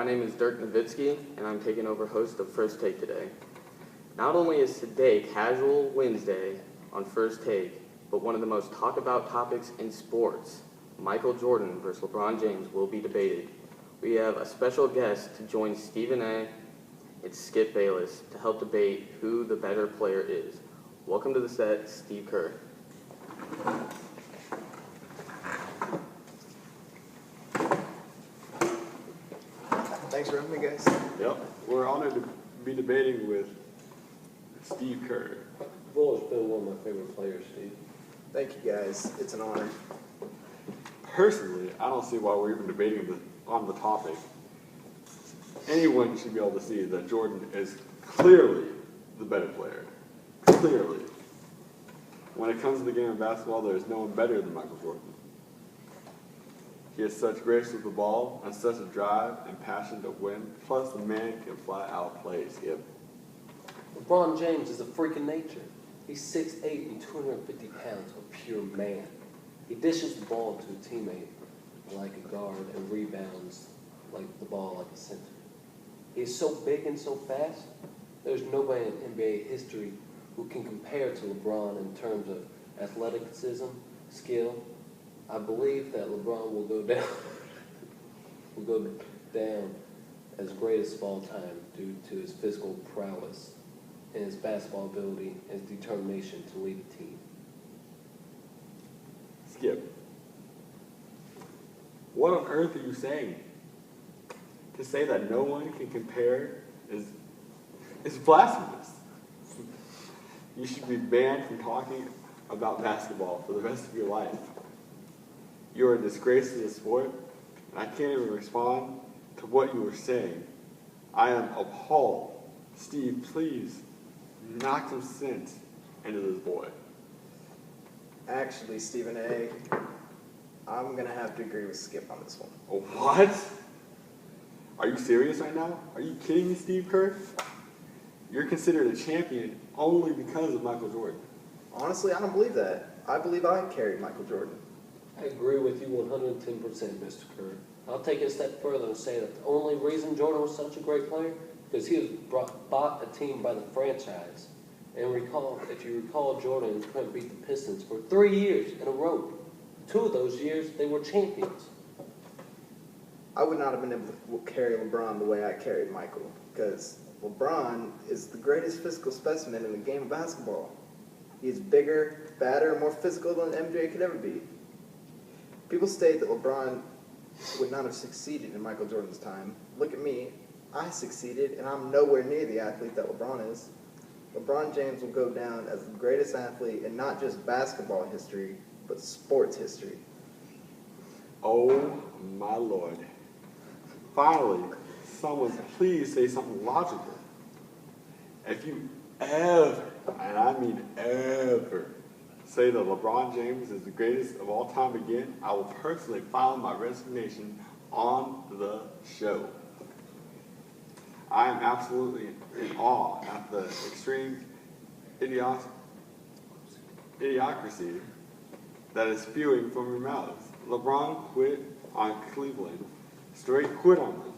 My name is Dirk Nowitzki, and I'm taking over host of First Take today. Not only is today Casual Wednesday on First Take, but one of the most talked about topics in sports, Michael Jordan versus LeBron James, will be debated. We have a special guest to join Stephen A. and Skip Bayless to help debate who the better player is. Welcome to the set, Steve Kerr. Thanks for having me, guys. Yep, we're honored to be debating with Steve Kerr. You've always been one of my favorite players, Steve. Thank you, guys. It's an honor. Personally, I don't see why we're even debating on the topic. Anyone should be able to see that Jordan is clearly the better player. Clearly. When it comes to the game of basketball, there is no one better than Michael Jordan. He has such grace with the ball and such a drive and passion to win. Plus, the man can flat out play, Skip. LeBron James is a freak of nature. He's 6'8" and 250 pounds, a pure man. He dishes the ball to a teammate like a guard and rebounds like the ball like a center. He's so big and so fast, there's nobody in NBA history who can compare to LeBron in terms of athleticism, skill. I believe that LeBron will go down as greatest of all time due to his physical prowess and his basketball ability and his determination to lead the team. Skip, what on earth are you saying? To say that no one can compare is blasphemous. You should be banned from talking about basketball for the rest of your life. You are a disgrace to the sport, and I can't even respond to what you were saying. I am appalled. Steve, please knock some sense into this boy. Actually, Stephen A., I'm going to have to agree with Skip on this one. Oh, what? Are you serious right now? Are you kidding me, Steve Kerr? You're considered a champion only because of Michael Jordan. Honestly, I don't believe that. I believe I carried Michael Jordan. I agree with you 110%, Mr. Kerr. I'll take it a step further and say that the only reason Jordan was such a great player because he was bought a team by the franchise. And if you recall, Jordan couldn't beat the Pistons for 3 years in a row. 2 of those years, they were champions. I would not have been able to carry LeBron the way I carried Michael because LeBron is the greatest physical specimen in the game of basketball. He's bigger, badder, more physical than MJ could ever be. People state that LeBron would not have succeeded in Michael Jordan's time. Look at me. I succeeded, and I'm nowhere near the athlete that LeBron is. LeBron James will go down as the greatest athlete in not just basketball history, but sports history. Oh, my Lord. Finally, someone please say something logical. If you ever, and I mean ever, say that LeBron James is the greatest of all time again, I will personally file my resignation on the show. I am absolutely in awe at the extreme idiocracy that is spewing from your mouths. LeBron quit on Cleveland, straight quit on them.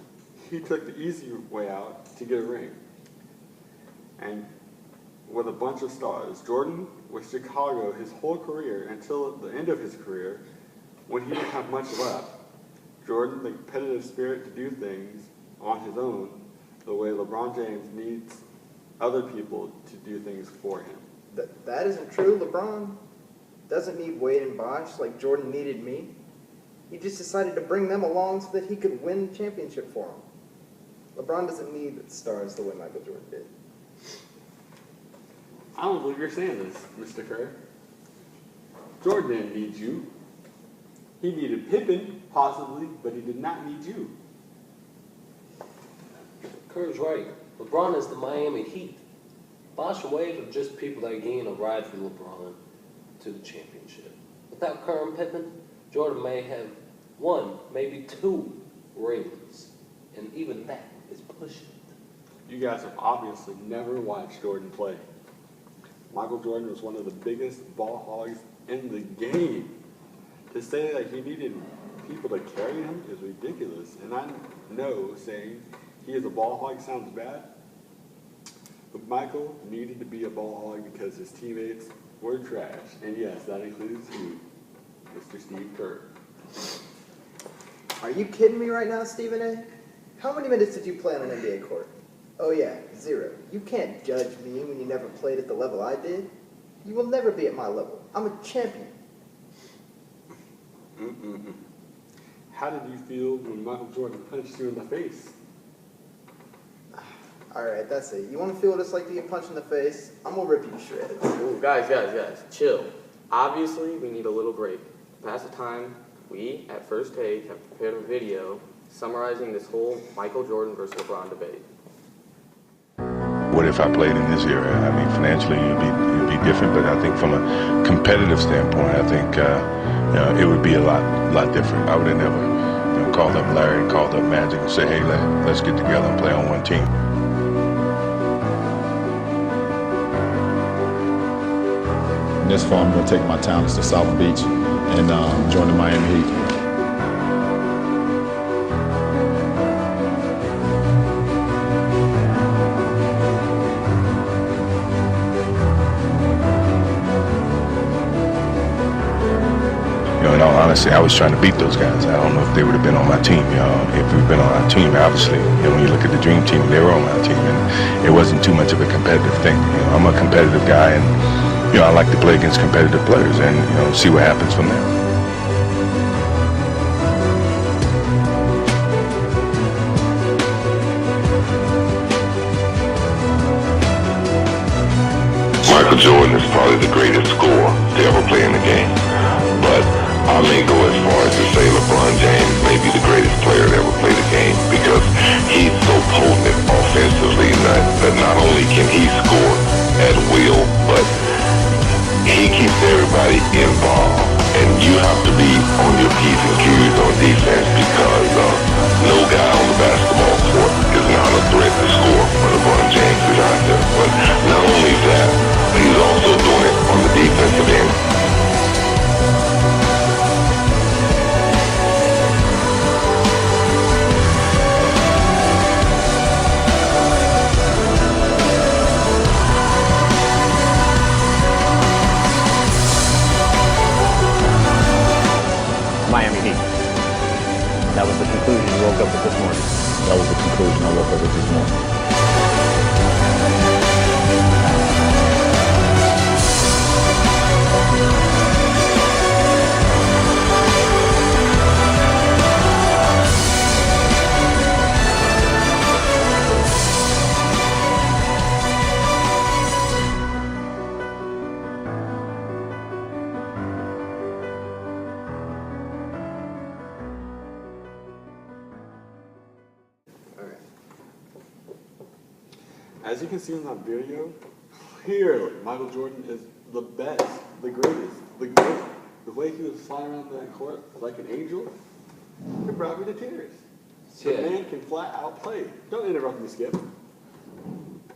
He took the easy way out to get a ring. And with a bunch of stars. Jordan was Chicago his whole career until the end of his career when he didn't have much left. Jordan, the competitive spirit to do things on his own, the way LeBron James needs other people to do things for him. That isn't true. LeBron doesn't need Wade and Bosh like Jordan needed me. He just decided to bring them along so that he could win the championship for him. LeBron doesn't need stars the way Michael Jordan did. I don't believe you're saying this, Mr. Kerr. Jordan didn't need you. He needed Pippen, possibly, but he did not need you. Kerr's right. LeBron is the Miami Heat. Bosh and Wade are just people that gain a ride from LeBron to the championship. Without Kerr and Pippen, Jordan may have 1, maybe 2 rings. And even that is pushing it. You guys have obviously never watched Jordan play. Michael Jordan was one of the biggest ball hogs in the game. To say that he needed people to carry him is ridiculous. And I know saying he is a ball hog sounds bad, but Michael needed to be a ball hog because his teammates were trash. And yes, that includes you, Mr. Steve Kerr. Are you kidding me right now, Stephen A? How many minutes did you play on an NBA court? Oh yeah, 0. You can't judge me when you never played at the level I did. You will never be at my level. I'm a champion. How did you feel when Michael Jordan punched you in the face? All right, that's it. You want to feel what it's like to get punched in the face? I'm going to rip you to shreds. Ooh, guys, chill. Obviously, we need a little break. To pass the time, we, at First Take, have prepared a video summarizing this whole Michael Jordan versus LeBron debate. What if I played in this era? I mean, financially it'd be different, but I think from a competitive standpoint, I think it would be a lot different. I would have never called up Larry, called up Magic, and said, hey, let's get together and play on one team. In this fall, I'm going to take my talents to South Beach and join the Miami Heat. In all honesty, I was trying to beat those guys. I don't know if they would have been on my team. If we'd been on our team, obviously, when you look at the dream team, they were on my team, and it wasn't too much of a competitive thing. I'm a competitive guy, and I like to play against competitive players, and see what happens from there. Michael Jordan is probably the greatest scorer to ever play in the game, but I may go as far as to say LeBron James may be the greatest player to ever play the game because he's so potent offensively that not only can he score at will, but he keeps everybody involved. And you have to be on your P's and Q's on defense because no guy on the basketball court is not a threat to score when LeBron James is out there. But not only that, he's also doing it on the defensive end. Miami Heat. That was the conclusion you woke up with this morning. That was the conclusion I woke up with this morning. As you can see in that video, clearly Michael Jordan is the best, the greatest, the GOAT. The way he was flying around that court like an angel, it brought me to tears. The man can flat out play. Don't interrupt me, Skip.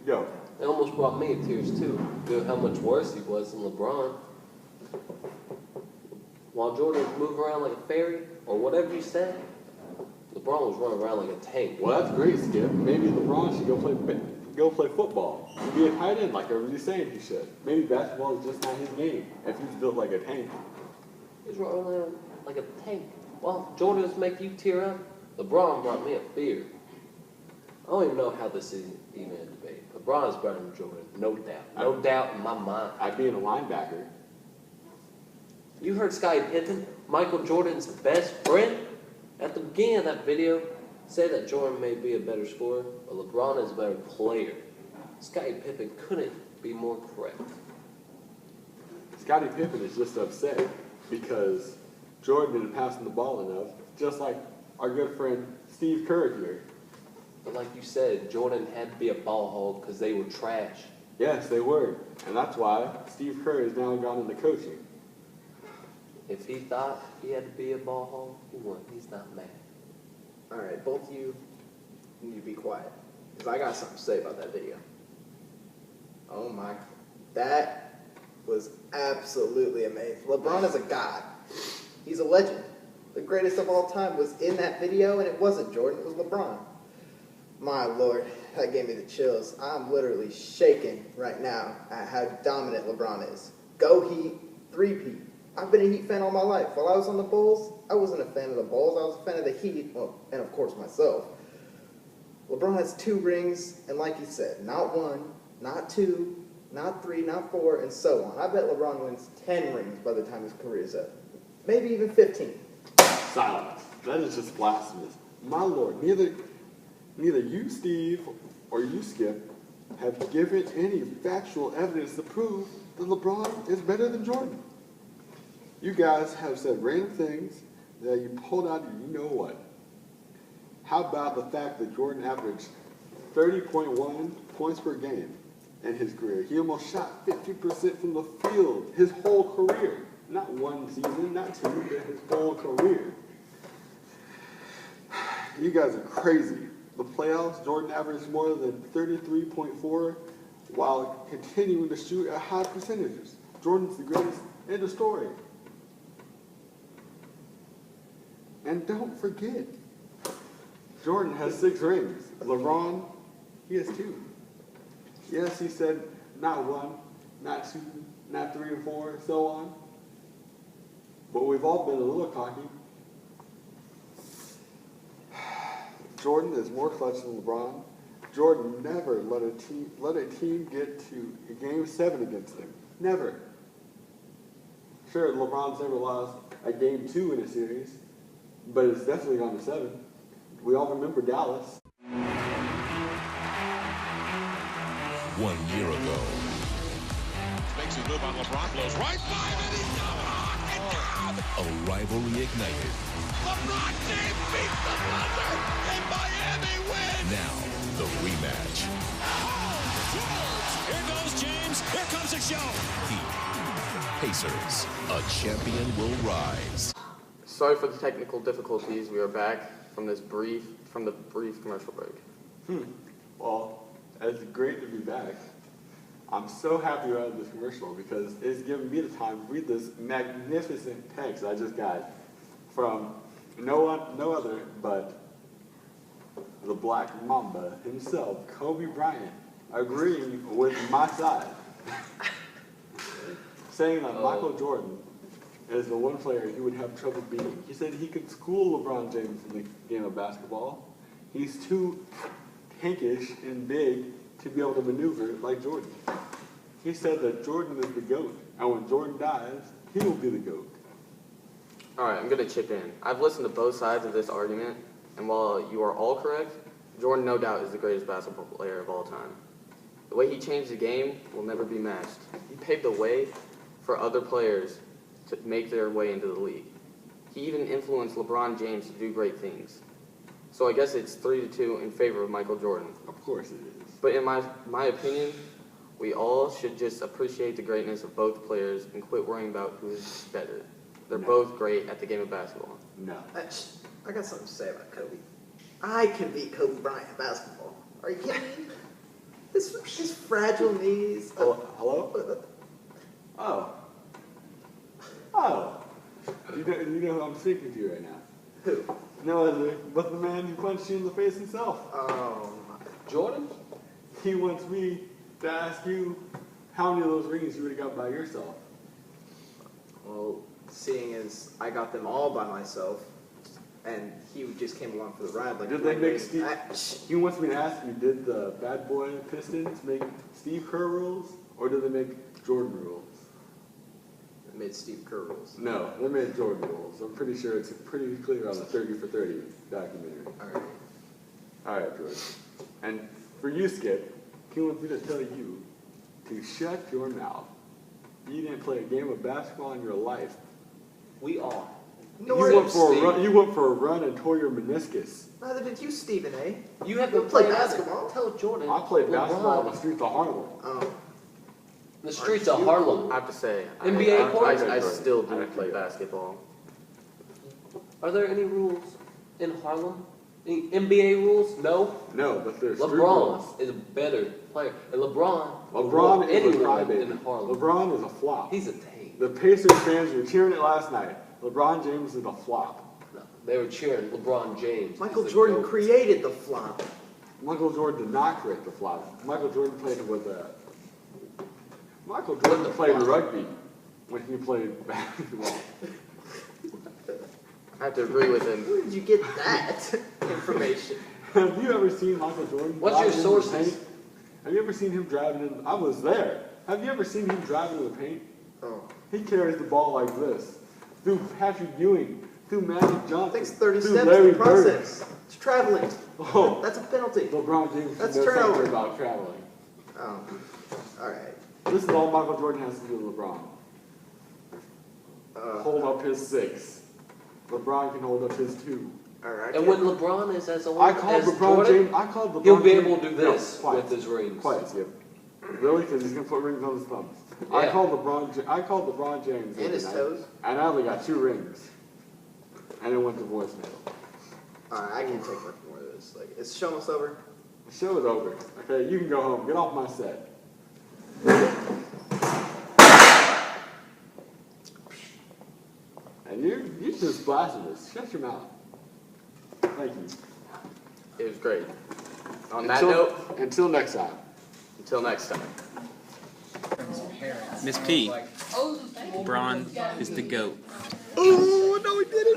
Go. It almost brought me to tears too. How much worse he was than LeBron. While Jordan was moving around like a fairy, or whatever you said, LeBron was running around like a tank. Well, that's great, Skip. Maybe LeBron should go play football. Be a tight end like everybody's saying he should. Maybe basketball is just not his game if he's built like a tank. He's running around like a tank. Well, Jordan's make you tear up. LeBron brought me a fear. I don't even know how this is even a debate. LeBron is better than Jordan, no doubt. No doubt in my mind. I'd be in a linebacker. You heard Scottie Pippen, Michael Jordan's best friend, at the beginning of that video, say that Jordan may be a better scorer, but LeBron is a better player. Scottie Pippen couldn't be more correct. Scottie Pippen is just upset because Jordan didn't pass him the ball enough, just like our good friend Steve Kerr here. But like you said, Jordan had to be a ball hog because they were trash. Yes, they were. And that's why Steve Kerr has now gone into coaching. If he thought he had to be a ball hog, he wouldn't. He's not mad. All right, both of you need to be quiet because I got something to say about that video. Oh my, that was absolutely amazing. LeBron is a god. He's a legend. The greatest of all time was in that video, and it wasn't Jordan, it was LeBron. My Lord, that gave me the chills. I'm literally shaking right now at how dominant LeBron is. Go Heat, 3-peat. I've been a Heat fan all my life. While I was on the Bulls, I wasn't a fan of the Bulls. I was a fan of the Heat, well, and of course myself. LeBron has 2 rings, and like he said, not 1, not 2, not 3, not 4, and so on. I bet LeBron wins 10 rings by the time his career is up. Maybe even 15. Silence. That is just blasphemous. My Lord, neither you, Steve, or you, Skip, have given any factual evidence to prove that LeBron is better than Jordan. You guys have said random things that you pulled out of you-know-what. How about the fact that Jordan averaged 30.1 points per game in his career? He almost shot 50% from the field his whole career. Not one season, not 2, but his whole career. You guys are crazy. The playoffs, Jordan averaged more than 33.4 while continuing to shoot at high percentages. Jordan's the greatest. End of story. And don't forget, Jordan has 6 rings. LeBron, he has 2. Yes, he said not 1, not 2, not 3 or 4, so on. But we've all been a little cocky. Jordan is more clutch than LeBron. Jordan never let a team get to a game 7 against him. Never. Sure, LeBron's never lost a game 2 in a series, but it's definitely gone to 7. We all remember Dallas. 1 year ago. Makes a move on LeBron, blows right by him, and he's down! A rivalry ignited. LeBron James beats the Thunder, and Miami wins! Now, the rematch. Oh, George! Here goes James, here comes the show! Heat, Pacers, a champion will rise. Sorry for the technical difficulties. We are back from the brief commercial break. Well, it's great to be back. I'm so happy we're out of this commercial because it's given me the time to read this magnificent text I just got from no other but the Black Mamba himself, Kobe Bryant, agreeing with my side, saying that Michael Jordan is the one player he would have trouble beating. He said he could school LeBron James in the game of basketball. He's too pinkish and big to be able to maneuver like Jordan. He said that Jordan is the GOAT, and when Jordan dies, he will be the GOAT. All right, I'm going to chip in. I've listened to both sides of this argument, and while you are all correct, Jordan no doubt is the greatest basketball player of all time. The way he changed the game will never be matched. He paved the way for other players to make their way into the league. He even influenced LeBron James to do great things. So I guess it's 3-2 in favor of Michael Jordan. Of course it is. But in my opinion, we all should just appreciate the greatness of both players and quit worrying about who's better. They're both great at the game of basketball. No. I got something to say about Kobe. I can beat Kobe Bryant at basketball. Are you kidding me? His fragile knees. Hello? Oh. You know who I'm speaking to right now. Who? No other but the man who punched you in the face himself. Oh, Jordan? He wants me to ask you how many of those rings you would have got by yourself. well, seeing as I got them all by myself, and he just came along for the ride. Like, Did they make Steve? He wants me to ask you: did the bad boy Pistons make Steve Kerr rules, or did they make Jordan rules? They made Steve Kerr rules. No, they made Jordan rules. I'm pretty sure it's pretty clear on the 30 for 30 documentary. All right, George. And for you, Skip, he wants me to tell you to shut your mouth. You didn't play a game of basketball in your life. We are. You went for a run and tore your meniscus. Neither did you, Stephen A. You have to to play play basketball. Tell Jordan. I played basketball on LeBron. the streets of Harlem. Oh. The streets of Harlem. I have to say, NBA court? I still do play basketball. Are there any rules in Harlem? Any NBA rules? No. No, but there's street rules. LeBron is a better player. And LeBron LeBron is a anyone crybaby. in Harlem. LeBron is a flop. He's a tape. The Pacers fans were cheering it last night. LeBron James is a flop. They were cheering LeBron James. Michael He's the Jordan GOAT. created the flop. Michael Jordan did not create the flop. Michael Jordan played with Michael Jordan played rugby when he played basketball. I have to agree with him. Where did you get that information? Have you ever seen Michael Jordan? What's your driving in the sources? paint? Have you ever seen him driving in? I was there. Have you ever seen him driving in the paint? Oh. He carries the ball like this. Through Patrick Ewing, through Magic It Johnson, takes 30 through steps Larry to Bird. process. It's traveling. Oh, That's a penalty. LeBron James That's knows turnover. something about traveling. Oh. All right. This is all Michael Jordan has to do with LeBron. Hold up his 6. LeBron can hold up his 2. All right. And when LeBron is as old I called as LeBron Jordan, James. I called LeBron he'll be James- able to do this No, with his rings. Twice, yeah. Really? Because he's gonna put rings on his thumbs. Yeah. I called LeBron James. And his the other night, toes. And I only got 2 rings. And it went to voicemail. All right. I can't take much more of this. Like, is the show almost over? The show is over. Okay, you can go home. Get off my set. And you're just blasphemous. Shut your mouth. Thank you. It was great. On that note, Until next time. until next time. Miss P, Braun is the GOAT. Oh no, he did it.